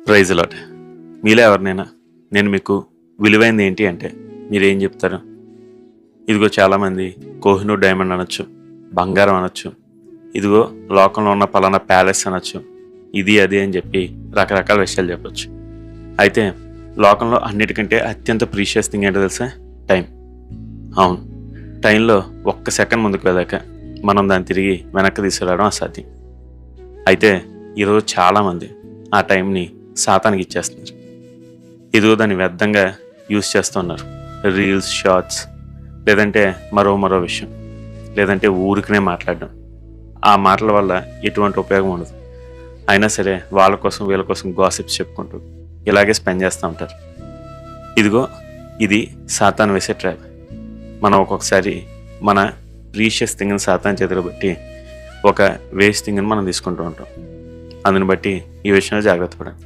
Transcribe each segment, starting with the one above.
Praise lot. మీలో ఎవరినైనా నేను మీకు విలువైంది ఏంటి అంటే మీరేం చెప్తారు? ఇదిగో చాలామంది కోహినూర్ డైమండ్ అనొచ్చు, బంగారం అనొచ్చు, ఇదిగో లోకంలో ఉన్న పలానా ప్యాలెస్ అనొచ్చు, ఇది అది అని చెప్పి రకరకాల విషయాలు చెప్పొచ్చు. అయితే లోకంలో అన్నిటికంటే అత్యంత ప్రీషియస్ థింగ్ ఏంటో తెలుసా? టైం. అవును, టైంలో ఒక్క సెకండ్ ముందుకు వెళ్ళాక మనం దాన్ని తిరిగి వెనక్కి తీసుకురావడం అసాధ్యం. అయితే ఈరోజు చాలామంది ఆ టైంని సాతానికి ఇచ్చేస్తున్నారు. ఇదిగో దాన్ని వ్యర్థంగా యూజ్ చేస్తున్నారు. రీల్స్, షార్ట్స్, లేదంటే మరో విషయం, లేదంటే ఊరికనే మాట్లాడడం. ఆ మాటల వల్ల ఎటువంటి ఉపయోగం ఉండదు. అయినా సరే వాళ్ళ కోసం వీళ్ళ కోసం గాసిప్స్ చెప్పుకుంటూ ఇలాగే స్పెండ్ చేస్తూ ఉంటారు. ఇదిగో ఇది సాతాను వేసే ట్రాప్. మనం ఒక్కొక్కసారి మన ప్రీషియస్ థింగ్ని సాతాను చేతిలో బట్టి ఒక వేస్ట్ థింగ్ని మనం తీసుకుంటూ ఉంటాం. అందుని బట్టి ఈ విషయంలో జాగ్రత్త పడండి.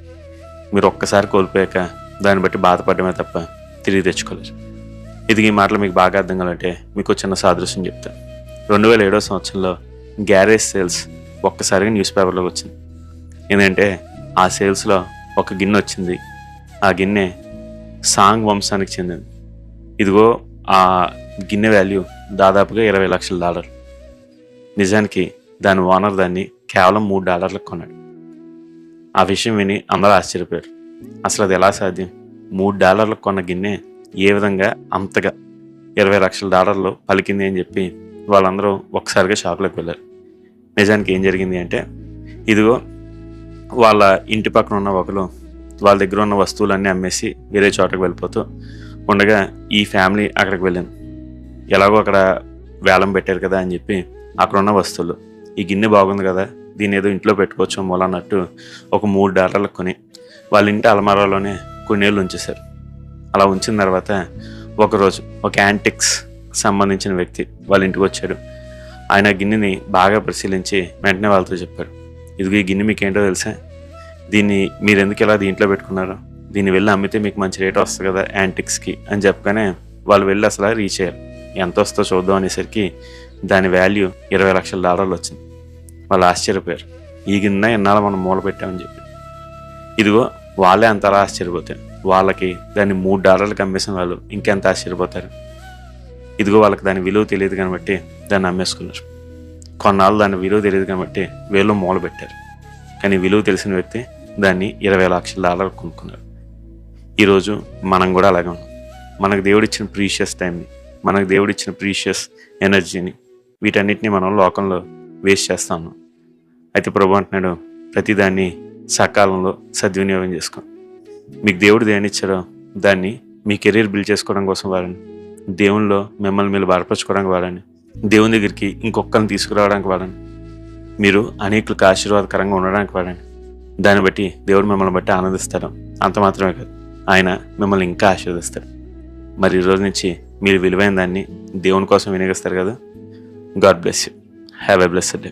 మీరు ఒక్కసారి కోల్పోయాక దాన్ని బట్టి బాధపడమే తప్ప తిరిగి తెచ్చుకోలేరు. ఇది ఈ మాటలు మీకు బాగా అర్థం కావాలంటే మీకు చిన్న సాదృశ్యం చెప్తాను. 2007 సంవత్సరంలో గ్యారేజ్ సేల్స్ ఒక్కసారిగా న్యూస్ పేపర్లోకి వచ్చింది. ఏంటంటే ఆ సేల్స్లో ఒక గిన్నె వచ్చింది. ఆ గిన్నె సాంగ్ వంశానికి చెందింది. ఇదిగో ఆ గిన్నె వాల్యూ దాదాపుగా $20 లక్షల. నిజానికి దాని ఓనర్ దాన్ని కేవలం $3 కొన్నాడు. ఆ విషయం విని అందరూ ఆశ్చర్యపోయారు. అసలు అది ఎలా సాధ్యం? $3 కొన్న గిన్నె ఏ విధంగా అంతగా $20 లక్షల పలికింది అని చెప్పి వాళ్ళందరూ ఒక్కసారిగా షాక్లోకి వెళ్ళారు. నిజానికి ఏం జరిగింది అంటే, ఇదిగో వాళ్ళ ఇంటి పక్కన ఉన్న ఒకరు వాళ్ళ దగ్గర ఉన్న వస్తువులన్నీ అమ్మేసి వేరే చోటకు వెళ్ళిపోతూ ఉండగా ఈ ఫ్యామిలీ అక్కడికి వెళ్ళింది. ఎలాగో అక్కడ వేలం పెట్టారు కదా అని చెప్పి అక్కడ ఉన్న వస్తువులు, ఈ గిన్నె బాగుంది కదా, దీన్ని ఏదో ఇంట్లో పెట్టుకోవచ్చు మూల అన్నట్టు ఒక $3 కొని వాళ్ళ ఇంటి అలమారాలోనే కొన్నేళ్ళు ఉంచేశారు. అలా ఉంచిన తర్వాత ఒకరోజు ఒక యాంటిక్స్ సంబంధించిన వ్యక్తి వాళ్ళ ఇంటికి వచ్చాడు. ఆయన గిన్నెని బాగా పరిశీలించి వెంటనే వాళ్ళతో చెప్పాడు, ఇదిగో ఈ గిన్నె మీకు ఏంటో తెలుసా? దీన్ని మీరు ఎందుకు ఇలా దీంట్లో పెట్టుకున్నారు? దీన్ని వెళ్ళి అమ్మితే మీకు మంచి రేట్ వస్తుంది కదా యాంటిక్స్కి అని చెప్పగానే వాళ్ళు వెళ్ళి అసలు రీచ్ అయ్యారు. ఎంత వస్తుందో చూద్దాం అనేసరికి దాని వాల్యూ $20 లక్షల వచ్చింది. వాళ్ళు ఆశ్చర్యపోయారు. ఈ గిన్నె ఎన్నాళ్ళు మనం మూల పెట్టామని చెప్పి. ఇదిగో వాళ్ళే అంతలా ఆశ్చర్యపోతారు. వాళ్ళకి దాన్ని $3 అమ్మేసిన వాళ్ళు ఇంకెంత ఆశ్చర్యపోతారు. ఇదిగో వాళ్ళకి దాని విలువ తెలియదు కాబట్టి దాన్ని అమ్మేసుకున్నారు. కొన్నాళ్ళు దాని విలువ తెలియదు కాబట్టి వీళ్ళు మూల పెట్టారు. కానీ విలువ తెలిసిన వ్యక్తి దాన్ని $20 లక్షల కొనుక్కున్నారు. ఈరోజు మనం కూడా అలాగే ఉన్నాం. మనకు దేవుడిచ్చిన ప్రీషియస్ టైంని, మనకు దేవుడిచ్చిన ప్రీషియస్ ఎనర్జీని, వీటన్నిటిని మనం లోకంలో వేస్ట్ చేస్తా ఉన్నాం. అయితే ప్రభు అంటున్నాడు, ప్రతిదాన్ని సకాలంలో సద్వినియోగం చేసుకో. మీకు దేవుడు దేని ఇచ్చారో దాన్ని మీ కెరీర్ బిల్డ్ చేసుకోవడం కోసం వాడండి. దేవునిలో మిమ్మల్ని మీరు బలపరచుకోవడానికి వాడండి. దేవుని దగ్గరికి ఇంకొకరిని తీసుకురావడానికి వాడండి. మీరు అనేకులకు ఆశీర్వాదకరంగా ఉండడానికి వాడండి. దాన్ని బట్టి దేవుడు మిమ్మల్ని బట్టి ఆనందిస్తాడు. అంత మాత్రమే కాదు, ఆయన మిమ్మల్ని ఇంకా ఆశీర్వదిస్తాడు. మరి ఈరోజు నుంచి మీరు విలువైన దాన్ని దేవుని కోసం వినియోగిస్తారు కదా. God bless you. Have a blessed day.